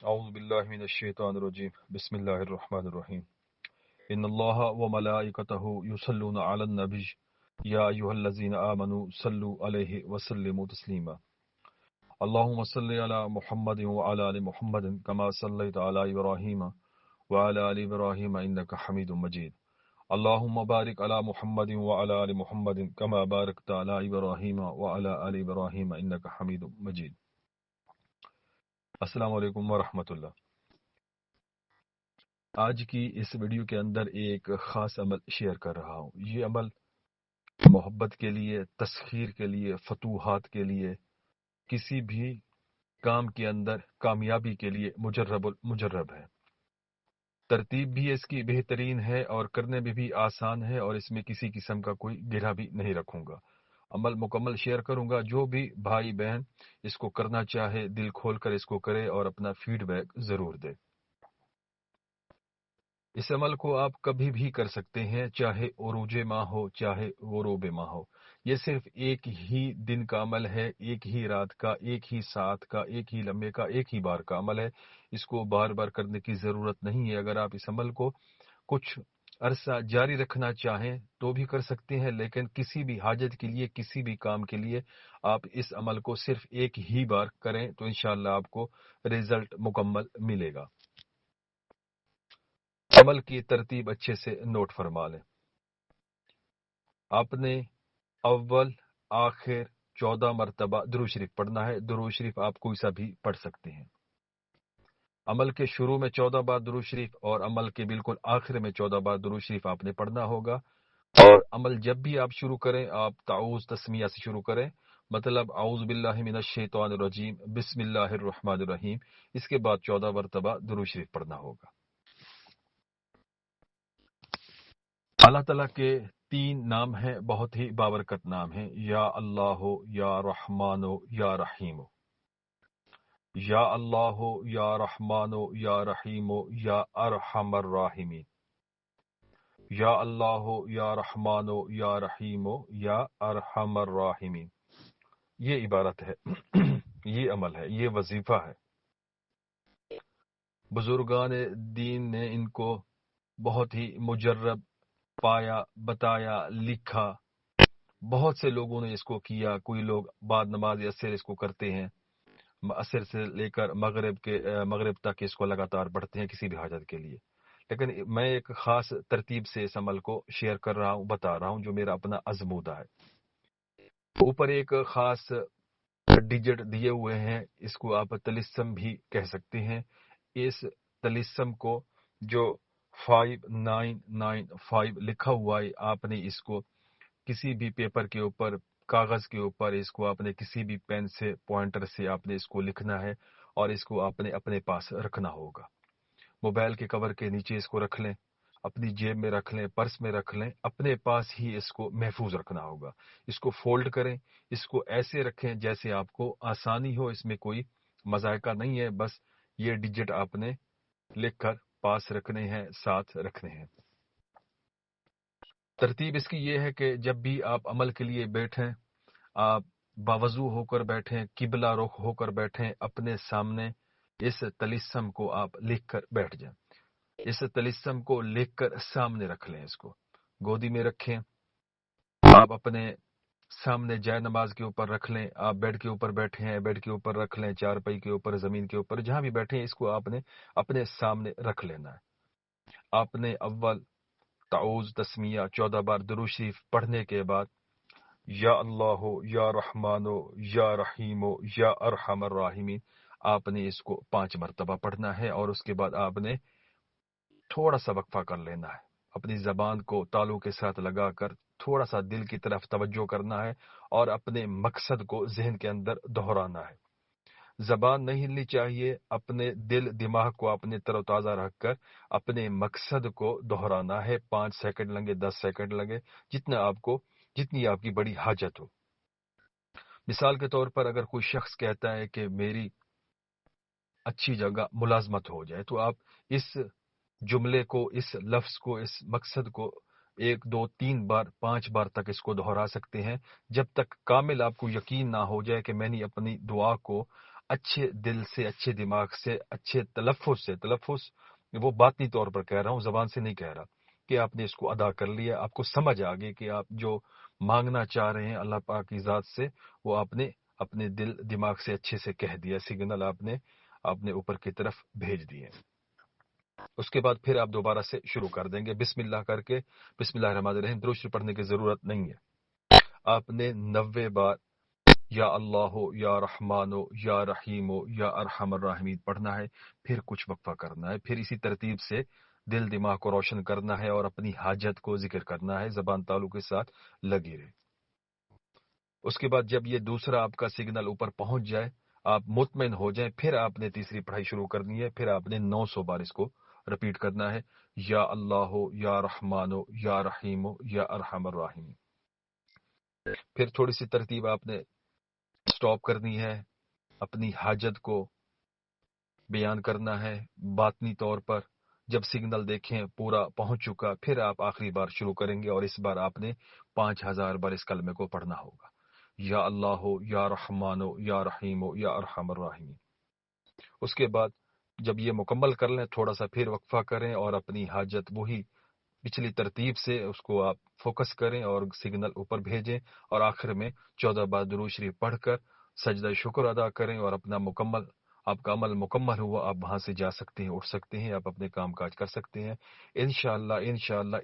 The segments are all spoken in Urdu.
أعوذ بالله من الشيطان الرجيم بسم الله الرحمن الرحيم إن الله وملائكته يصلون على النبي يا أيها الذين آمنوا صلوا عليه وسلموا تسليما اللهم صل على محمد وعلى آل محمد كما صليت على إبراهيم وعلى آل إبراهيم إنك حميد مجيد اللهم بارك على محمد وعلى آل محمد كما باركت على إبراهيم وعلى آل إبراهيم إنك حميد مجيد. السلام علیکم ورحمۃ اللہ. آج کی اس ویڈیو کے اندر ایک خاص عمل شیئر کر رہا ہوں. یہ عمل محبت کے لیے، تسخیر کے لیے، فتوحات کے لیے، کسی بھی کام کے اندر کامیابی کے لیے مجرب المجرب ہے. ترتیب بھی اس کی بہترین ہے اور کرنے میں بھی آسان ہے، اور اس میں کسی قسم کا کوئی گرہ بھی نہیں رکھوں گا. عمل مکمل شیئر کروں گا. جو بھی بھائی بہن اس کو کرنا چاہے دل کھول کر اس کو کرے اور اپنا فیڈ بیک ضرور دے. اس عمل کو آپ کبھی بھی کر سکتے ہیں، چاہے عروج ماہ ہو چاہے غروب ماہ ہو. یہ صرف ایک ہی دن کا عمل ہے، ایک ہی رات کا، ایک ہی ساعت کا، ایک ہی لمحے کا، ایک ہی بار کا عمل ہے. اس کو بار بار کرنے کی ضرورت نہیں ہے. اگر آپ اس عمل کو کچھ عرصہ جاری رکھنا چاہیں تو بھی کر سکتے ہیں، لیکن کسی بھی حاجت کے لیے، کسی بھی کام کے لیے آپ اس عمل کو صرف ایک ہی بار کریں تو انشاءاللہ آپ کو رزلٹ مکمل ملے گا. عمل کی ترتیب اچھے سے نوٹ فرما لیں. آپ نے اول آخر 14 مرتبہ درود شریف پڑھنا ہے. درود شریف آپ کوئی سا بھی پڑھ سکتے ہیں. عمل کے شروع میں 14 بار درود شریف اور عمل کے بالکل آخر میں 14 بار درود شریف آپ نے پڑھنا ہوگا. اور عمل جب بھی آپ شروع کریں آپ تعوذ تسمیہ سے شروع کریں، مطلب اعوذ باللہ من الشیطان الرجیم بسم اللہ الرحمن الرحیم. اس کے بعد 14 مرتبہ درود شریف پڑھنا ہوگا. اللہ تعالیٰ کے 3 نام ہیں، بہت ہی بابرکت نام ہیں. یا اللہ ہو، یا رحمان ہو، یا رحیم ہو. یا اللہ ہو، یا رحمان ہو، یا رحیم ہو، یا ارحم الراحمین. یا اللہ ہو، یا رحمان ہو، یا رحیم ہو، یا ارحم الراحمین. یہ عبارت ہے، یہ عمل ہے، یہ وظیفہ ہے. بزرگان دین نے ان کو بہت ہی مجرب پایا، بتایا، لکھا. بہت سے لوگوں نے اس کو کیا. کوئی لوگ بعد نماز عصر اس کو کرتے ہیں، عصر سے لے کر مغرب تک اس کو لگاتار پڑھتے ہیں کسی بھی حاجت کے لیے. لیکن میں ایک خاص ترتیب سے اس عمل کو شیئر کر رہا ہوں، بتا رہا ہوں، جو میرا اپنا آزمودہ ہے. اوپر ایک خاص ڈیجٹ دیے ہوئے ہیں، اس کو آپ تلسم بھی کہہ سکتے ہیں. اس تلسم کو جو 5995 لکھا ہوا ہے، آپ نے اس کو کسی بھی پیپر کے اوپر، کاغذ کے اوپر، اس کو آپ نے کسی بھی پین سے، پوائنٹر سے آپ نے اس کو لکھنا ہے اور اس کو آپ نے اپنے پاس رکھنا ہوگا. موبائل کے کور کے نیچے اس کو رکھ لیں، اپنی جیب میں رکھ لیں، پرس میں رکھ لیں، اپنے پاس ہی اس کو محفوظ رکھنا ہوگا. اس کو فولڈ کریں، اس کو ایسے رکھیں جیسے آپ کو آسانی ہو. اس میں کوئی مذائقہ نہیں ہے، بس یہ ڈیجٹ آپ نے لکھ کر پاس رکھنے ہیں، ساتھ رکھنے ہیں. ترتیب اس کی یہ ہے کہ جب بھی آپ عمل کے لیے بیٹھیں، آپ باوضو ہو کر بیٹھیں، قبلہ رخ ہو کر بیٹھیں. اپنے سامنے اس تلسم کو آپ لکھ کر بیٹھ جائیں. اس تلسم کو لکھ کر سامنے رکھ لیں، اس کو گودی میں رکھیں. آپ اپنے سامنے جائے نماز کے اوپر رکھ لیں. آپ بیڈ کے اوپر بیٹھے ہیں، بیڈ کے اوپر رکھ لیں، چارپائی کے اوپر، زمین کے اوپر، جہاں بھی بیٹھے ہیں اس کو آپ نے اپنے سامنے رکھ لینا ہے. آپ نے اول تعوذ تسمیہ 14 بار درود شریف پڑھنے کے بعد یا اللہ ہو، یا رحمان ہو، یا رحیم ہو، یا ارحم الراحمین، آپ نے اس کو 5 مرتبہ پڑھنا ہے. اور اس کے بعد آپ نے تھوڑا سا وقفہ کر لینا ہے. اپنی زبان کو تالوں کے ساتھ لگا کر تھوڑا سا دل کی طرف توجہ کرنا ہے اور اپنے مقصد کو ذہن کے اندر دہرانا ہے. زبان نہیں ہلنی چاہیے. اپنے دل دماغ کو اپنے تر و تازہ رکھ کر اپنے مقصد کو دہرانا ہے. 5 سیکنڈ لگے، 10 سیکنڈ لگے، جتنی آپ کی بڑی حاجت ہو. مثال کے طور پر اگر کوئی شخص کہتا ہے کہ میری اچھی جگہ ملازمت ہو جائے، تو آپ اس جملے کو، اس لفظ کو، اس مقصد کو 1 2 3 بار، 5 بار تک اس کو دہرا سکتے ہیں، جب تک کامل آپ کو یقین نہ ہو جائے کہ میں نے اپنی دعا کو اچھے دل سے، اچھے دماغ سے، اچھے تلفظ وہ باطنی طور پر کہہ رہا ہوں، زبان سے نہیں کہہ رہا، کہ آپ نے اس کو ادا کر لیا، آپ کو سمجھ آ گئی کہ آپ جو مانگنا چاہ رہے ہیں اللہ پاک کی ذات سے، وہ آپ نے اپنے دل دماغ سے اچھے سے کہہ دیا، سگنل آپ نے اوپر کی طرف بھیج دیے۔ اس کے بعد پھر آپ دوبارہ سے شروع کر دیں گے بسم اللہ کر کے، بسم اللہ الرحمن الرحیم، درود شریف پڑھنے کی ضرورت نہیں ہے۔ آپ نے 90 بار یا اللہ ہو یا رحمان ہو یا رحیم ہو یا ارحم الراحمین پڑھنا ہے، پھر کچھ وقفہ کرنا ہے، پھر اسی ترتیب سے دل دماغ کو روشن کرنا ہے اور اپنی حاجت کو ذکر کرنا ہے، زبان تالو کے ساتھ لگی رہے۔ اس کے بعد جب یہ دوسرا آپ کا سگنل اوپر پہنچ جائے، آپ مطمئن ہو جائیں، پھر آپ نے تیسری پڑھائی شروع کرنی ہے، پھر آپ نے 900 بار اس کو رپیٹ کرنا ہے، یا اللہ ہو یا رحمان ہو یا رحیم ہو یا ارحم الراحمین۔ پھر تھوڑی سی ترتیب آپ نے سٹاپ کرنی ہے، اپنی حاجت کو بیان کرنا ہے باطنی طور پر۔ جب سگنل دیکھیں پورا پہنچ چکا، پھر آپ آخری بار شروع کریں گے، اور اس بار آپ نے 5000 بار اس کلمے کو پڑھنا ہوگا، یا اللہ ہو یا رحمان ہو یا رحیم ہو یا ارحم الراحمین۔ اس کے بعد جب یہ مکمل کر لیں، تھوڑا سا پھر وقفہ کریں اور اپنی حاجت وہی پچھلی ترتیب سے اس کو آپ فوکس کریں اور سگنل اوپر بھیجیں، اور آخر میں 14 بار درود شریف پڑھ کر سجدہ شکر ادا کریں، اور اپنا آپ کا عمل مکمل ہوا، آپ وہاں سے جا سکتے ہیں، اٹھ سکتے ہیں، آپ اپنے کام کاج کر سکتے ہیں۔ انشاءاللہ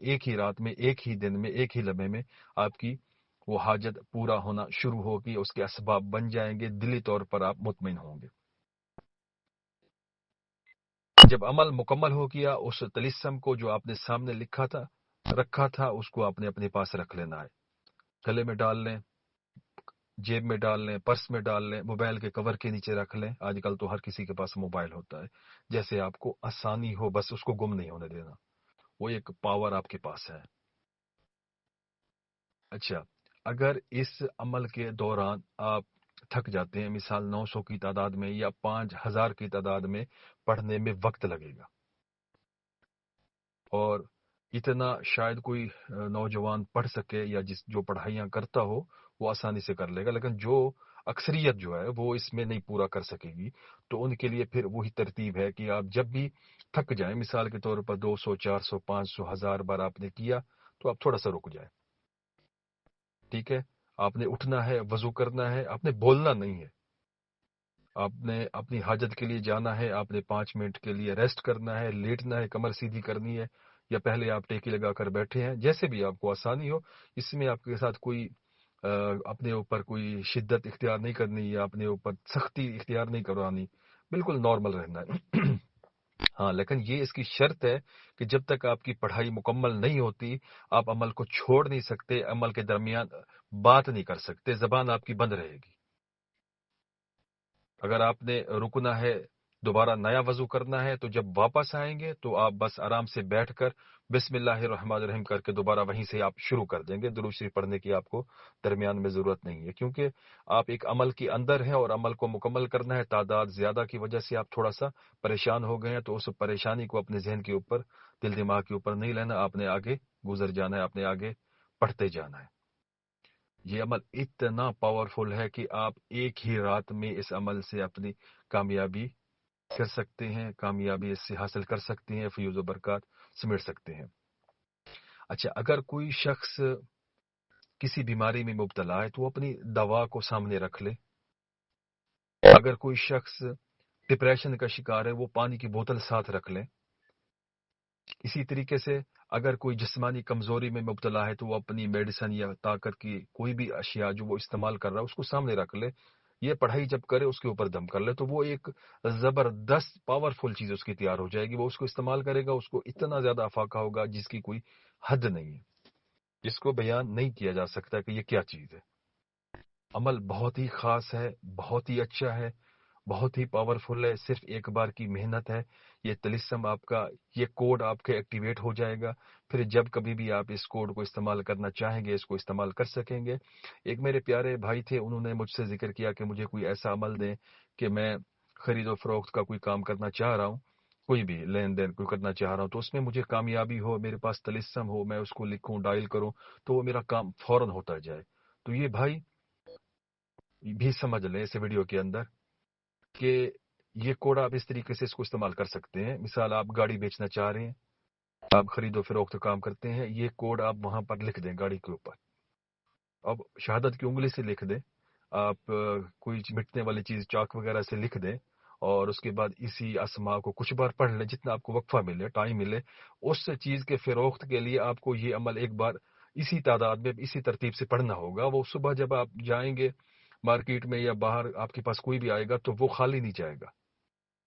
ایک ہی رات میں، ایک ہی دن میں، ایک ہی لمحے میں آپ کی وہ حاجت پورا ہونا شروع ہوگی، اس کے اسباب بن جائیں گے، دلی طور پر آپ مطمئن ہوں گے۔ جب عمل مکمل ہو گیا، اس طلسم کو جو آپ نے سامنے رکھا تھا، اس کو آپ نے اپنے پاس رکھ لینا ہے، گلے میں ڈال لیں، جیب میں ڈال لیں، پرس میں ڈال لیں، موبائل کے کور کے نیچے رکھ لیں۔ آج کل تو ہر کسی کے پاس موبائل ہوتا ہے، جیسے آپ کو آسانی ہو، بس اس کو گم نہیں ہونے دینا، وہ ایک پاور آپ کے پاس ہے۔ اچھا، اگر اس عمل کے دوران آپ تھک جاتے ہیں، مثال 900 کی تعداد میں یا 5000 کی تعداد میں پڑھنے میں وقت لگے گا، اور اتنا شاید کوئی نوجوان پڑھ سکے، یا جو پڑھائیاں کرتا ہو وہ آسانی سے کر لے گا، لیکن جو اکثریت جو ہے وہ اس میں نہیں پورا کر سکے گی، تو ان کے لیے پھر وہی ترتیب ہے کہ آپ جب بھی تھک جائیں، مثال کے طور پر 200 400 500 1000 بار آپ نے کیا، تو آپ تھوڑا سا رک جائیں، ٹھیک ہے؟ آپ نے اٹھنا ہے، وضو کرنا ہے، آپ نے بولنا نہیں ہے، آپ نے اپنی حاجت کے لیے جانا ہے، آپ نے 5 منٹ کے لیے ریسٹ کرنا ہے، لیٹنا ہے، کمر سیدھی کرنی ہے، یا پہلے آپ ٹیکی لگا کر بیٹھے ہیں، جیسے بھی آپ کو آسانی ہو۔ اس میں آپ کے ساتھ کوئی اپنے اوپر کوئی شدت اختیار نہیں کرنی، یا اپنے اوپر سختی اختیار نہیں کرانی، بالکل نارمل رہنا ہے۔ ہاں، لیکن یہ اس کی شرط ہے کہ جب تک آپ کی پڑھائی مکمل نہیں ہوتی، آپ عمل کو چھوڑ نہیں سکتے، عمل کے درمیان بات نہیں کر سکتے، زبان آپ کی بند رہے گی۔ اگر آپ نے رکنا ہے، دوبارہ نیا وضو کرنا ہے، تو جب واپس آئیں گے تو آپ بس آرام سے بیٹھ کر بسم اللہ الرحمن الرحیم کر کے دوبارہ وہیں سے آپ شروع کر دیں گے، درود شریف پڑھنے کی آپ کو درمیان میں ضرورت نہیں ہے، کیونکہ آپ ایک عمل کے اندر ہیں اور عمل کو مکمل کرنا ہے، تعداد زیادہ کی وجہ سے آپ تھوڑا سا پریشان ہو گئے ہیں، تو اس پریشانی کو اپنے ذہن کے اوپر، دل دماغ کے اوپر نہیں لینا، آپ نے آگے گزر جانا ہے، آپ نے آگے پڑھتے جانا ہے۔ یہ عمل اتنا پاورفل ہے کہ آپ ایک ہی رات میں اس عمل سے اپنی کامیابی کر سکتے ہیں، کامیابی اس سے حاصل کر سکتے ہیں، فیوز و برکات سمیٹ سکتے ہیں۔ اچھا، اگر کوئی شخص کسی بیماری میں مبتلا ہے تو وہ اپنی دوا کو سامنے رکھ لے۔ اگر کوئی شخص ڈپریشن کا شکار ہے، وہ پانی کی بوتل ساتھ رکھ لے۔ اسی طریقے سے اگر کوئی جسمانی کمزوری میں مبتلا ہے تو وہ اپنی میڈیسن یا طاقت کی کوئی بھی اشیاء جو وہ استعمال کر رہا ہے اس کو سامنے رکھ لے۔ یہ پڑھائی جب کرے اس کے اوپر دم کر لے، تو وہ ایک زبردست پاورفل چیز اس کی تیار ہو جائے گی، وہ اس کو استعمال کرے گا، اس کو اتنا زیادہ افاقہ ہوگا جس کی کوئی حد نہیں ہے، جس کو بیان نہیں کیا جا سکتا کہ یہ کیا چیز ہے۔ عمل بہت ہی خاص ہے، بہت ہی اچھا ہے، بہت ہی پاورفل ہے، صرف ایک بار کی محنت ہے۔ یہ طلسم آپ کا، یہ کوڈ آپ کے ایکٹیویٹ ہو جائے گا، پھر جب کبھی بھی آپ اس کوڈ کو استعمال کرنا چاہیں گے اس کو استعمال کر سکیں گے۔ ایک میرے پیارے بھائی تھے، انہوں نے مجھ سے ذکر کیا کہ مجھے کوئی ایسا عمل دیں کہ میں خرید و فروخت کا کوئی کام کرنا چاہ رہا ہوں، کوئی بھی لین دین کوئی کرنا چاہ رہا ہوں، تو اس میں مجھے کامیابی ہو، میرے پاس طلسم ہو، میں اس کو لکھوں، ڈائل کروں، تو وہ میرا کام فوراً ہوتا جائے۔ تو یہ بھائی بھی سمجھ لیں اس ویڈیو کے اندر کہ یہ کوڈ آپ اس طریقے سے اس کو استعمال کر سکتے ہیں. مثال آپ گاڑی بیچنا چاہ رہے ہیں، آپ خرید و فروخت کام کرتے ہیں، یہ کوڈ آپ وہاں پر لکھ دیں گاڑی کے اوپر. اب شہادت کی انگلی سے لکھ دیں، آپ کوئی مٹنے والی چیز چاک وغیرہ سے لکھ دیں، اور اس کے بعد اسی اسما کو کچھ بار پڑھ لیں، جتنا آپ کو وقفہ ملے، ٹائم ملے. اس چیز کے فروخت کے لیے آپ کو یہ عمل ایک بار اسی تعداد میں اسی ترتیب سے پڑھنا ہوگا. وہ صبح جب آپ جائیں گے مارکیٹ میں یا باہر آپ کے پاس کوئی بھی آئے گا تو وہ خالی نہیں جائے گا.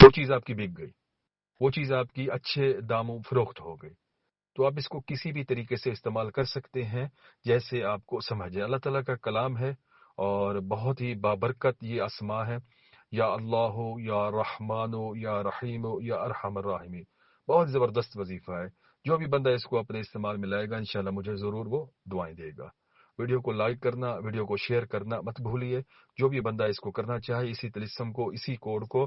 وہ چیز آپ کی بک گئی، وہ چیز آپ کی اچھے داموں فروخت ہو گئی. تو آپ اس کو کسی بھی طریقے سے استعمال کر سکتے ہیں جیسے آپ کو سمجھے. اللہ تعالیٰ کا کلام ہے اور بہت ہی بابرکت یہ اسما ہے. یا اللہ ہو، یا رحمان ہو، یا رحیم ہو، یا ارحم الراحمین. بہت زبردست وظیفہ ہے. جو بھی بندہ اس کو اپنے استعمال میں لائے گا انشاءاللہ مجھے ضرور وہ دعائیں دے گا. ویڈیو کو لائک کرنا، ویڈیو کو شیئر کرنا مت بھولیے. جو بھی بندہ اس کو کرنا چاہے اسی طلسم کو، اسی کوڈ کو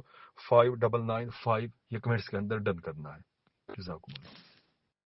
5995 یہ کمنٹس کے اندر ڈن کرنا ہے. جزاکم اللہ.